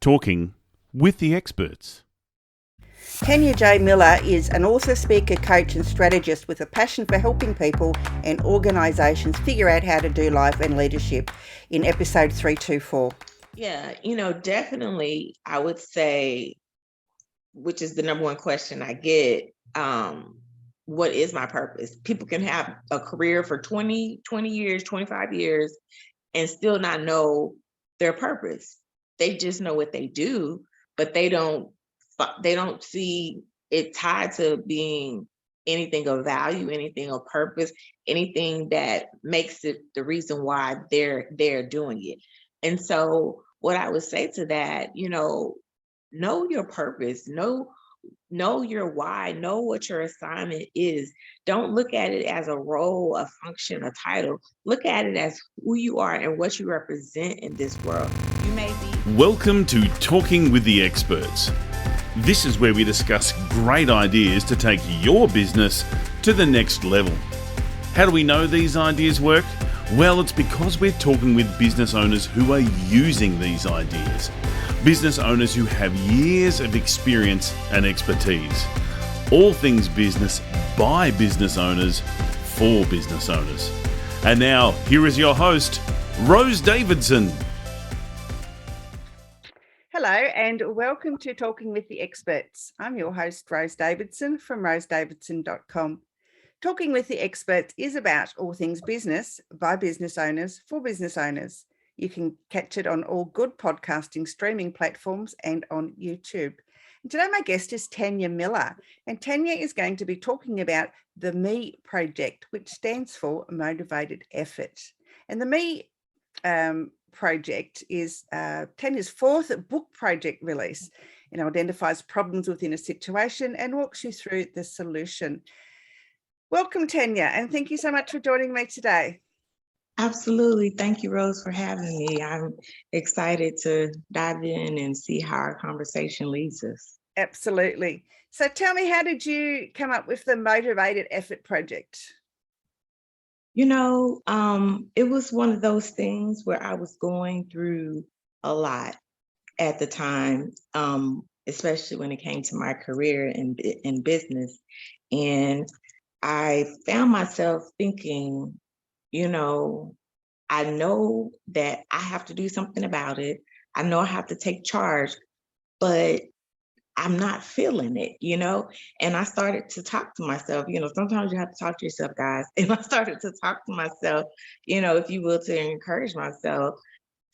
Talking with the experts. Tanya J. Miller is an author, speaker, coach and strategist with a passion for helping people and organisations figure out how to do life and leadership in episode 324. Yeah, definitely I would say, which is the number one question I get, what is my purpose? People can have a career for 20 years, 25 years, and still not know their purpose. They just know what they do, but they don't see it tied to being anything of value, anything of purpose, anything that makes it the reason why they're doing it. And so what I would say to that, know your purpose, know your why, know what your assignment is. Don't look at it as a role, a function, a title. Look at it as who you are and what you represent in this world. You may be. Welcome to Talking with the Experts. This is where we discuss great ideas to take your business to the next level. How do we know these ideas work? Well, it's because we're talking with business owners who are using these ideas. Business owners who have years of experience and expertise. All things business by business owners for business owners. And now, here is your host, Rose Davidson. Hello and welcome to Talking with the Experts. I'm your host, Rose Davidson from rosedavidson.com. Talking with the Experts is about all things business by business owners for business owners. You can catch it on all good podcasting streaming platforms and on YouTube. And today my guest is Tanya Miller, and Tanya is going to be talking about the Me Project, which stands for Motivated Effort. And the Me project is Tanya's fourth book project release, and identifies problems within a situation and walks you through the solution. Welcome, Tanya, and thank you so much for joining me today. Absolutely. Thank you, Rose, for having me. I'm excited to dive in and see how our conversation leads us. Absolutely. So tell me, how did you come up with the Motivated Effort project? It was one of those things where I was going through a lot at the time, especially when it came to my career in business. And I found myself thinking, I know that I have to do something about it. I know I have to take charge, but I'm not feeling it, and I started to talk to myself. Sometimes you have to talk to yourself, guys. And I started to talk to myself, if you will, to encourage myself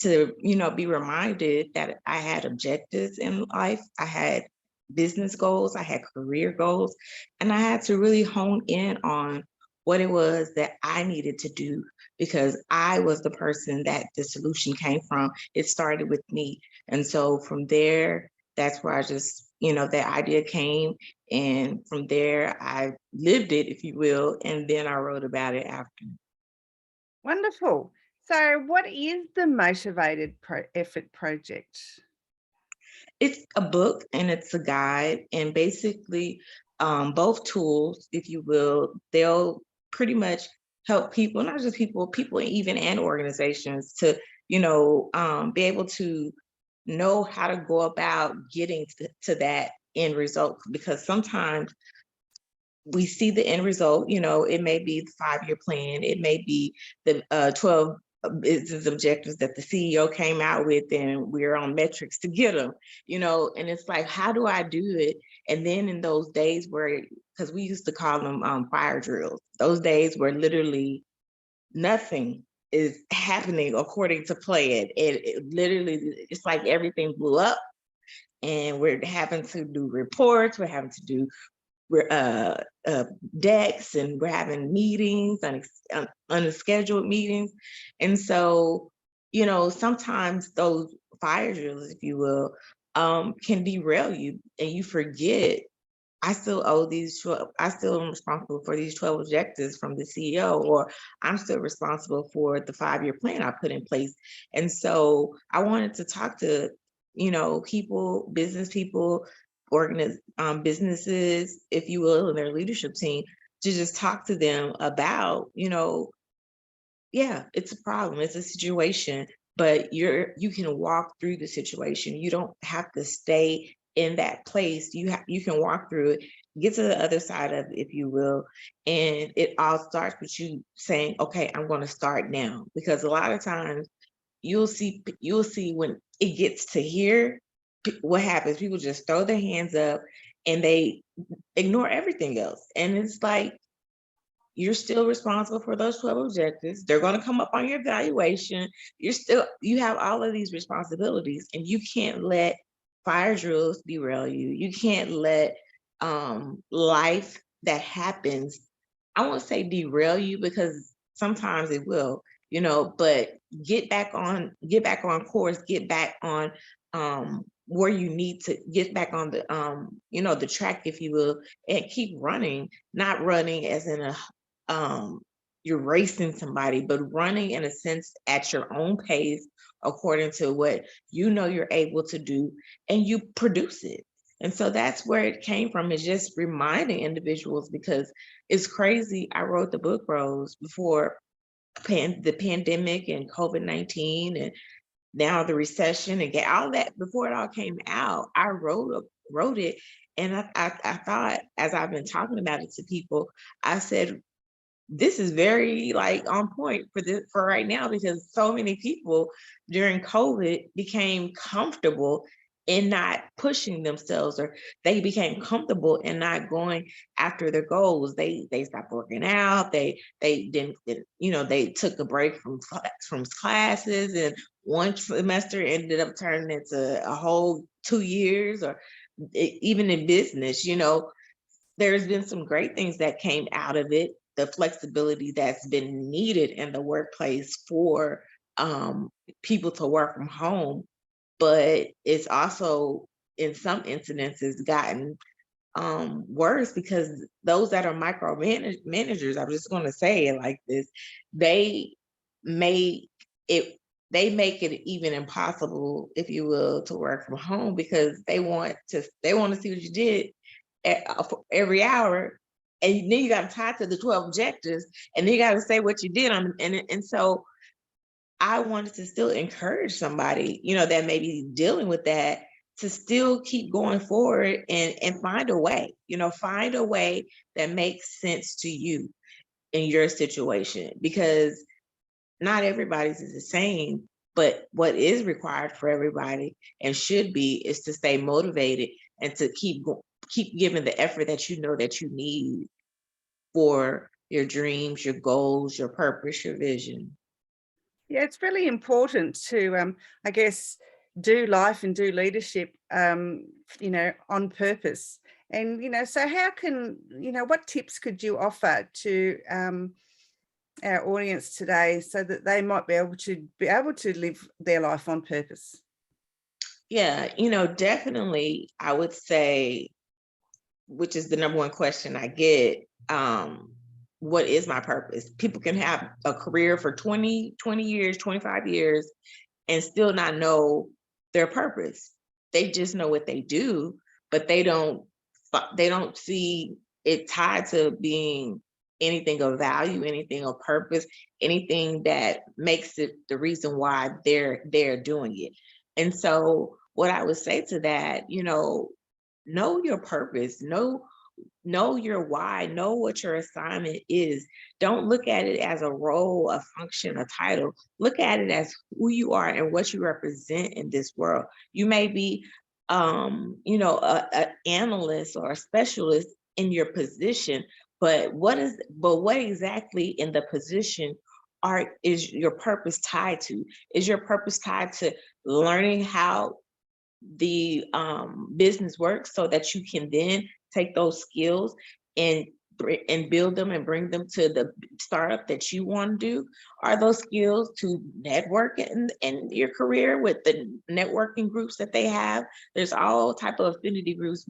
to, be reminded that I had objectives in life. I had business goals, I had career goals, and I had to really hone in on what it was that I needed to do, because I was the person that the solution came from. It started with me. And so from there, that's where I just, that idea came. And from there, I lived it, if you will, and then I wrote about it after. Wonderful. So what is the Motivated Effort project? It's a book and it's a guide, and basically both tools, if you will, they'll pretty much help people, not just people even and organizations to, be able to know how to go about getting to that end result. Because sometimes we see the end result, it may be the 5-year plan, it may be the 12 business objectives that the CEO came out with, and we're on metrics to get them, and it's like, how do I do it? And then in those days where, because we used to call them fire drills, those days where literally nothing is happening according to plan. It literally, it's like everything blew up, and we're having to do reports, we're having to do decks, and we're having meetings, unscheduled meetings. And so, sometimes those fire drills, if you will, can derail you, and you forget, I still owe these 12, I still am responsible for these 12 objectives from the CEO, or I'm still responsible for the 5-year plan I put in place. And so I wanted to talk to, people, business people, businesses, if you will, and their leadership team, to just talk to them about, yeah, it's a problem, it's a situation, but you can walk through the situation. You don't have to stay in that place. You can walk through it, get to the other side of it, if you will. And it all starts with you saying, okay, I'm going to start now. Because a lot of times you'll see when it gets to here, what happens. People just throw their hands up and they ignore everything else. And it's like, you're still responsible for those 12 objectives. They're going to come up on your evaluation. You have all of these responsibilities, and you can't let fire drills derail you. You can't let life that happens, I won't say derail you, because sometimes it will, but get back on course, get back on where you need to get back on the the track, if you will, and keep running, not running as in a you're racing somebody, but running in a sense at your own pace, according to what you're able to do, and you produce it. And so that's where it came from, is just reminding individuals, because it's crazy. I wrote the book, Rose, before the pandemic and COVID-19 and now the recession and get all that. Before it all came out, I wrote it. And I thought, as I've been talking about it to people, I said, this is very on point for right now, because so many people during COVID became comfortable in not pushing themselves, or they became comfortable in not going after their goals. They stopped working out. They didn't, they took a break from classes, and one semester ended up turning into a whole 2 years, or even in business, there's been some great things that came out of it. The flexibility that's been needed in the workplace for people to work from home, but it's also in some incidences gotten worse, because those that are managers, I'm just going to say it like this, they make it even impossible, if you will, to work from home, because they want to see what you did every hour. And then you got to tie to the 12 objectives, and then you got to say what you did on. And so I wanted to still encourage somebody, that may be dealing with that, to still keep going forward and find a way, find a way that makes sense to you in your situation, because not everybody's is the same. But what is required for everybody, and should be, is to stay motivated and to keep giving the effort that that you need for your dreams, your goals, your purpose, your vision. Yeah, it's really important to, I guess, do life and do leadership, on purpose. And, so how can, what tips could you offer to our audience today, so that they might be able to live their life on purpose? Yeah, definitely, I would say, which is the number one question I get, what is my purpose? People can have a career for 20 years, 25 years, and still not know their purpose. They just know what they do, but they don't see it tied to being anything of value, anything of purpose, anything that makes it the reason why they're doing it. And so what I would say to that, know your purpose, know your why, know what your assignment is. Don't look at it as a role, a function, a title. Look at it as who you are and what you represent in this world. You may be an analyst or a specialist in your position, but what exactly in the position is your purpose tied to? Is your purpose tied to learning how the business works, so that you can then take those skills and build them and bring them to the startup that you want to do? Are those skills to network in your career with the networking groups that they have? There's all type of affinity groups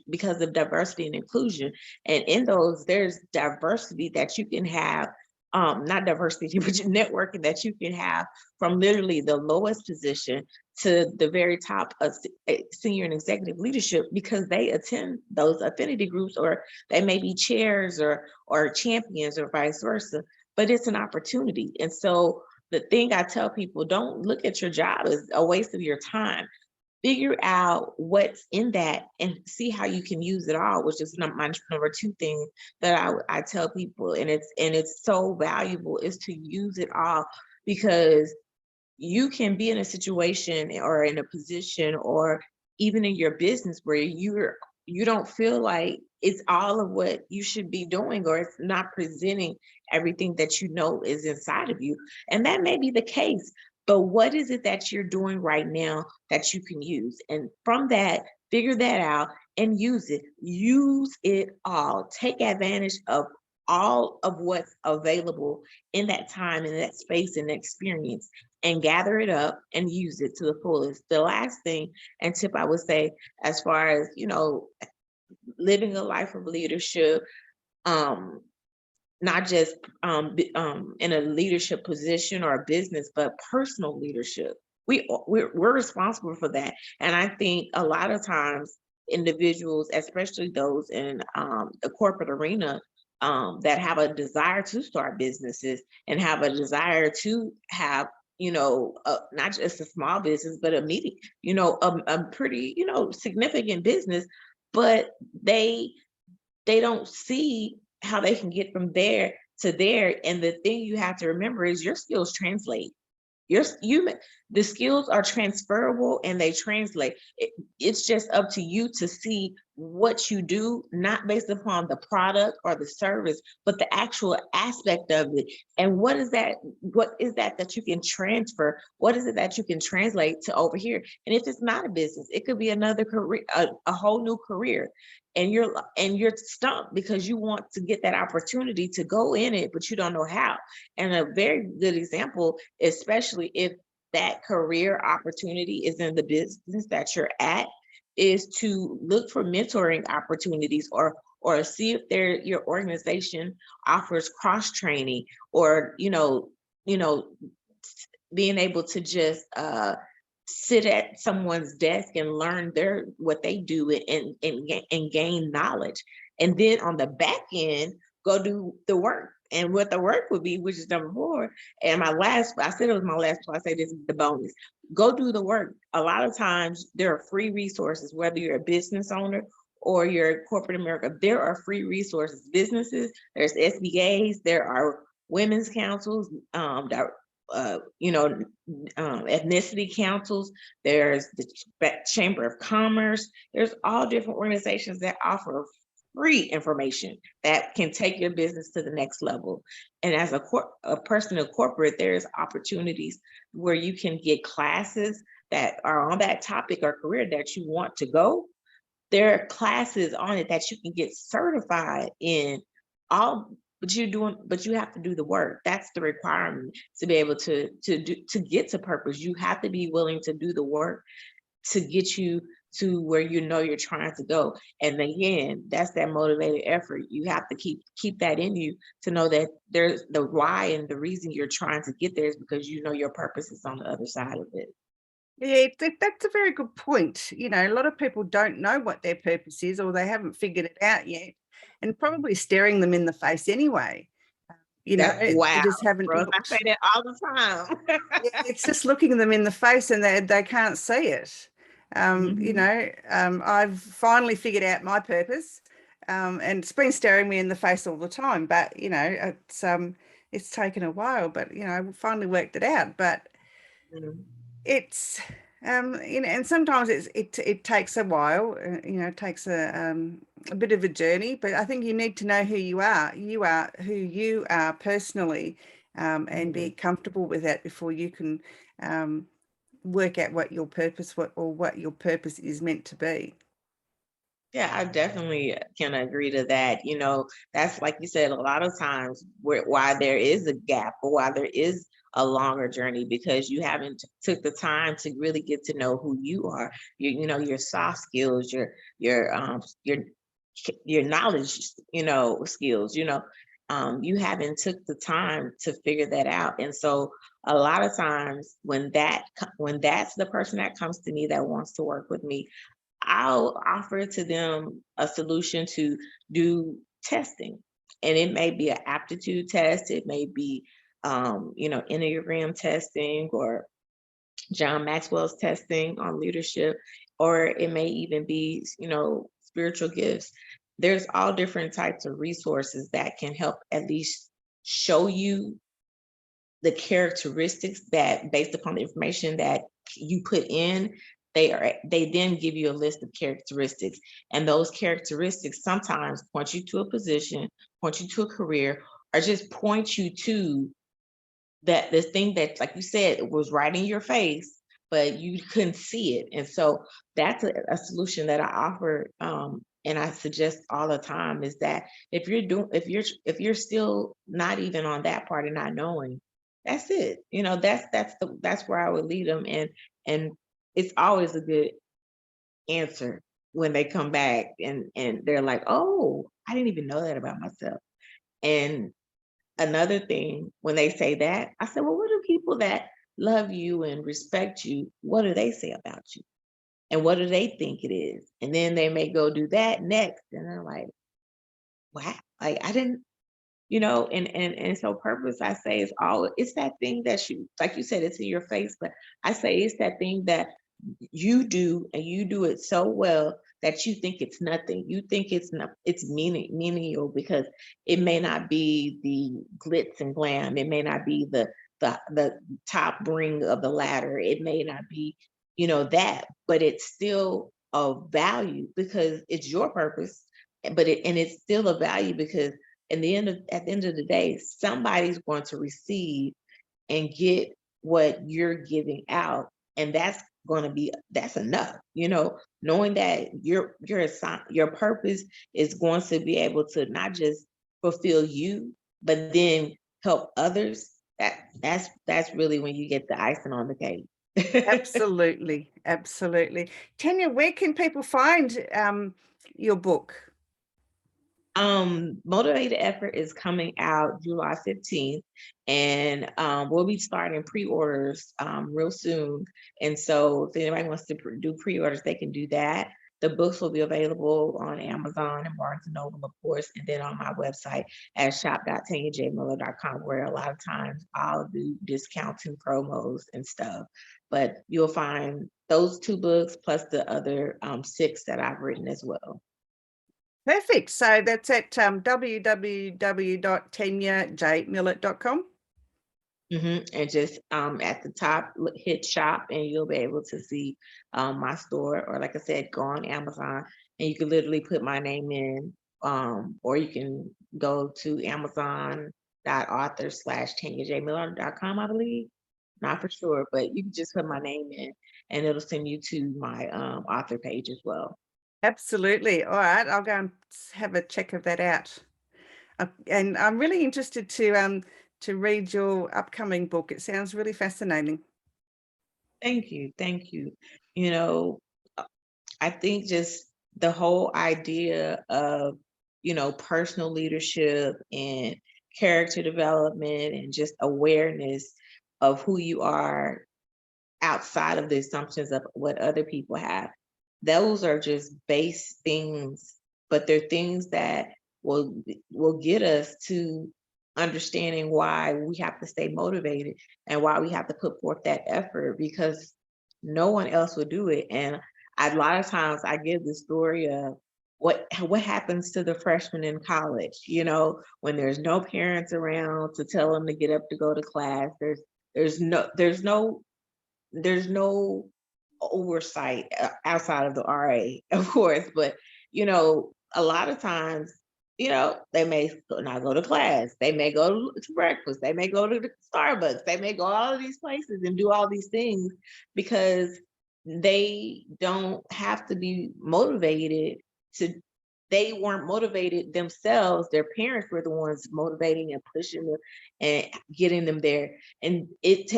because of diversity and inclusion. And in those, there's diversity that you can have, not diversity, but networking that you can have from literally the lowest position to the very top of senior and executive leadership, because they attend those affinity groups, or they may be chairs or champions, or vice versa. But it's an opportunity. And so the thing I tell people, don't look at your job as a waste of your time. Figure out what's in that and see how you can use it all, which is my number two thing that I tell people. And it's so valuable, is to use it all, because you can be in a situation or in a position or even in your business where you don't feel like it's all of what you should be doing, or it's not presenting everything that you know is inside of you. And that may be the case, but what is it that you're doing right now that you can use? And from that, figure that out and use it. Use it all. Take advantage of all of what's available in that time, in that space, and experience, and gather it up and use it to the fullest. The last thing and tip I would say, as far as, living a life of leadership, not just in a leadership position or a business, but personal leadership. We're responsible for that. And I think a lot of times individuals, especially those in the corporate arena, that have a desire to start businesses and have a desire to have, not just a small business, but a medium, a pretty, significant business, but they don't see how they can get from there to there. And the thing you have to remember is your skills translate. The skills are transferable and they translate. It's just up to you to see what you do, not based upon the product or the service, but the actual aspect of it. And what is that you can transfer? What is it that you can translate to over here? And if it's not a business, it could be another career, a whole new career. And you're stumped because you want to get that opportunity to go in it, but you don't know how. And a very good example, especially if that career opportunity is in the business that you're at, is to look for mentoring opportunities, or see if your organization offers cross training, or being able to just sit at someone's desk and learn what they do and gain knowledge. And then on the back end, go do the work. And what the work would be, which is number 4. And I said it was my last, so I say this is the bonus. Go do the work. A lot of times there are free resources, whether you're a business owner or you're corporate America, there are free resources. Businesses, there's SBAs, there are women's councils, ethnicity councils, there's the Chamber of Commerce, there's all different organizations that offer free information that can take your business to the next level. And as a person in corporate, there's opportunities where you can get classes that are on that topic or career that you want to go. There are classes on it that you can get certified in all. But you have to do the work. That's the requirement to be able to get to purpose. You have to be willing to do the work to get you to where you're trying to go. And again, that's that motivated effort. You have to keep that in you to know that there's the why, and the reason you're trying to get there is because your purpose is on the other side of it. Yeah, that's a very good point. A lot of people don't know what their purpose is, or they haven't figured it out yet, and probably staring them in the face anyway. Wow, they just haven't. I say that all the time. Yeah, it's just looking them in the face, and they can't see it. I've finally figured out my purpose, and it's been staring me in the face all the time. But it's taken a while, but I finally worked it out. But it's and sometimes it takes a while. It takes a bit of a journey. But I think you need to know who you are. You are who you are personally, and be comfortable with that before you can work out what your purpose is meant to be. Yeah, I definitely can agree to that. That's, like you said, a lot of times why there is a gap, or why there is a longer journey, because you haven't took the time to really get to know who you are. Your soft skills, your knowledge, skills. You haven't took the time to figure that out. And so a lot of times when that's the person that comes to me that wants to work with me, I'll offer to them a solution to do testing. And it may be an aptitude test, it may be Enneagram testing or John Maxwell's testing on leadership, or it may even be, spiritual gifts. There's all different types of resources that can help at least show you the characteristics that, based upon the information that you put in, they then give you a list of characteristics. And those characteristics sometimes point you to a position, point you to a career, or just point you to that this thing that, like you said, it was right in your face, but you couldn't see it. And so that's a solution that I offer, and I suggest all the time, is that if you're still not even on that part and not knowing, that's it. That's where I would lead them, and it's always a good answer when they come back and they're like, oh, I didn't even know that about myself. And another thing, when they say that, I said, well, what do people that love you and respect you, what do they say about you? And what do they think it is? And then they may go do that next. And they're like, wow, like I didn't, and so purpose, I say, it's that thing that you, like you said, it's in your face, but I say it's that thing that you do, and you do it so well that you think it's nothing. You think it's not, it's meaningful, because it may not be the glitz and glam. It may not be the top ring of the ladder. It may not be, that, but it's still of value because it's your purpose. But it's still a value because at the end of the day, somebody's going to receive and get what you're giving out, and that's enough. Knowing that your purpose is going to be able to not just fulfill you, but then help others. That's really when you get the icing on the cake. Absolutely. Absolutely. Tanya, where can people find your book? Motivated Effort is coming out July 15th, and we'll be starting pre-orders real soon. And so if anybody wants to do pre-orders, they can do that. The books will be available on Amazon and Barnes and Noble, of course, and then on my website at shop.tanyajmiller.com, where a lot of times I'll do discounts and promos and stuff. But you'll find those 2 books plus the other 6 that I've written as well. Perfect. So that's at www.tanyajmiller.com. And just at the top, hit shop, and you'll be able to see my store. Or like I said, go on Amazon, and you can literally put my name in, or you can go to amazon.author/TanyaJMiller.com, I believe. Not for sure, but you can just put my name in, and it'll send you to my author page as well. Absolutely. All right. I'll go and have a check of that out. And I'm really interested to read your upcoming book. It sounds really fascinating. Thank you. Thank you. I think just the whole idea of, personal leadership and character development and just awareness of who you are outside of the assumptions of what other people have. Those are just base things, but they're things that will get us to understanding why we have to stay motivated and why we have to put forth that effort, because no one else will do it. And a lot of times I give the story of what happens to the freshmen in college, when there's no parents around to tell them to get up to go to class. There's no oversight outside of the RA, of course, but a lot of times, they may not go to class, they may go to breakfast, they may go to the Starbucks, they may go all of these places and do all these things because they don't have to be motivated they weren't motivated themselves. Their parents were the ones motivating and pushing them and getting them there. And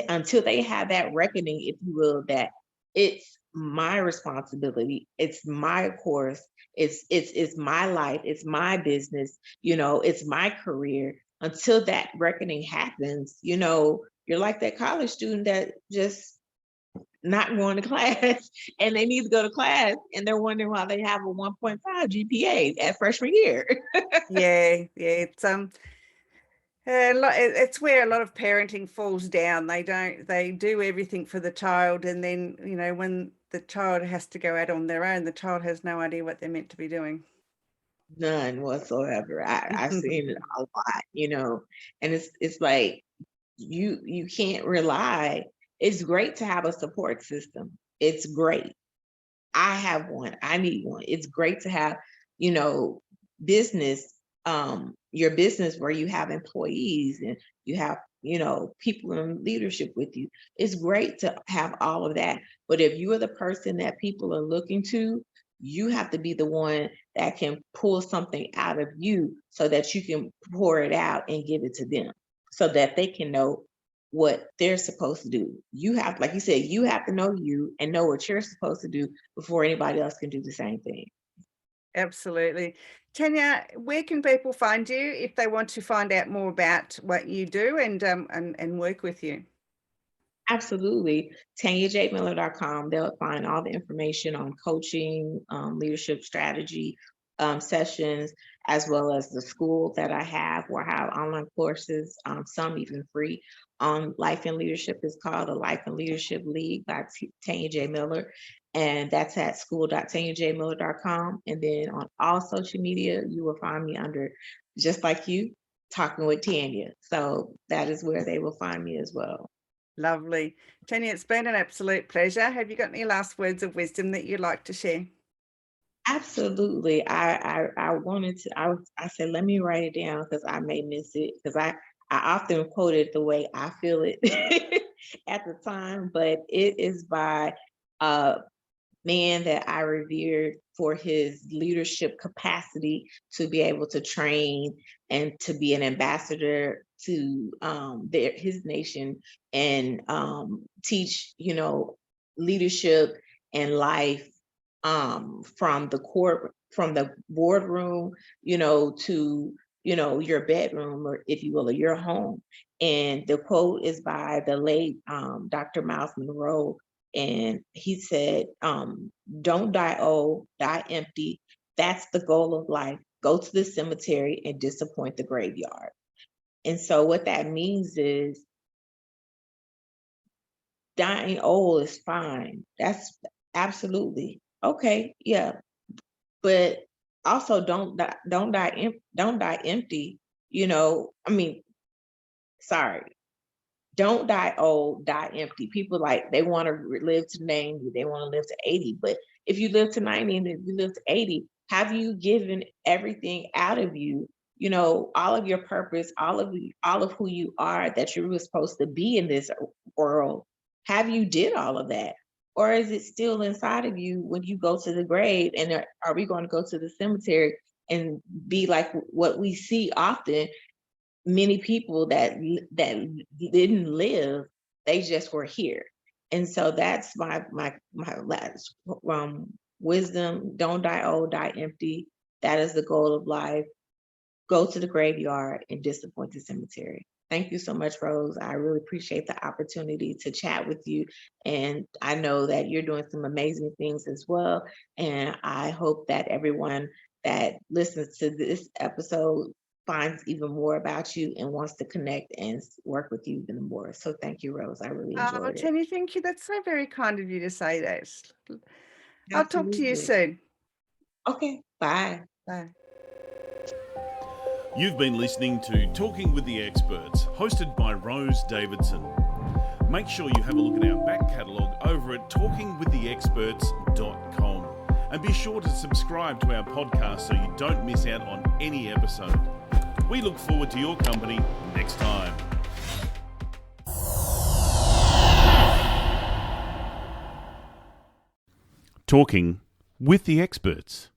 until they have that reckoning, if you will, that it's my responsibility, it's my course, it's my life, it's my business, it's my career. Until that reckoning happens, you're like that college student that just not going to class, and they need to go to class, and they're wondering why they have a 1.5 GPA at freshman year. Yeah. It's It's where a lot of parenting falls down. They do everything for the child, and then, when the child has to go out on their own, the child has no idea what they're meant to be doing. None whatsoever. I've seen it a lot, and it's like you can't rely. It's great to have a support system. It's great. I have one. I need one. It's great to have, you know, business, your business where you have employees and you have, people in leadership with you. It's great to have all of that. But if you are the person that people are looking to, you have to be the one that can pull something out of you so that you can pour it out and give it to them so that they can know what they're supposed to do. You have, like you said, you have to know you and know what you're supposed to do before anybody else can do the same thing. Absolutely. Tanya, where can people find you if they want to find out more about what you do and work with you? Absolutely. TanyaJMiller.com. They'll find all the information on coaching, leadership strategy sessions, as well as the school that I have where I have online courses, some even free. On Life and Leadership is called the Life and Leadership League by Tanya J. Miller. And that's at school.tanyajmiller.com. And then on all social media, you will find me under, just like you, Talking with Tanya. So that is where they will find me as well. Lovely. Tanya, it's been an absolute pleasure. Have you got any last words of wisdom that you'd like to share? Absolutely. I wanted to, I said, let me write it down because I may miss it because I often quote it the way I feel it at the time, but it is by a man that I revered for his leadership capacity to be able to train and to be an ambassador to his nation and teach, leadership and life from the boardroom, to your bedroom, or if you will, or your home. And the quote is by the late Dr. Miles Monroe, and he said, "Don't die old, die empty. That's the goal of life. Go to the cemetery and disappoint the graveyard." And so what that means is dying old is fine. That's absolutely okay. Yeah. But also don't die empty. Sorry. Don't die old, die empty. People they want to live to 90, they want to live to 80. But if you live to 90 and if you live to 80, have you given everything out of you? All of your purpose, all of who you are that you were supposed to be in this world. Have you did all of that? Or is it still inside of you when you go to the grave? And are we going to go to the cemetery and be like what we see often? Many people that didn't live, they just were here. And so that's my last wisdom. Don't die old, die empty. That is the goal of life. Go to the graveyard and disappoint the cemetery. Thank you so much, Rose. I really appreciate the opportunity to chat with you. And I know that you're doing some amazing things as well. And I hope that everyone that listens to this episode finds even more about you and wants to connect and work with you even more. So thank you, Rose. I really enjoyed it. Tanya, thank you. That's so very kind of you to say that. I'll talk to you soon. Okay, bye. Bye. You've been listening to Talking with the Experts, hosted by Rose Davidson. Make sure you have a look at our back catalogue over at talkingwiththeexperts.com. And be sure to subscribe to our podcast so you don't miss out on any episode. We look forward to your company next time. Talking with the Experts.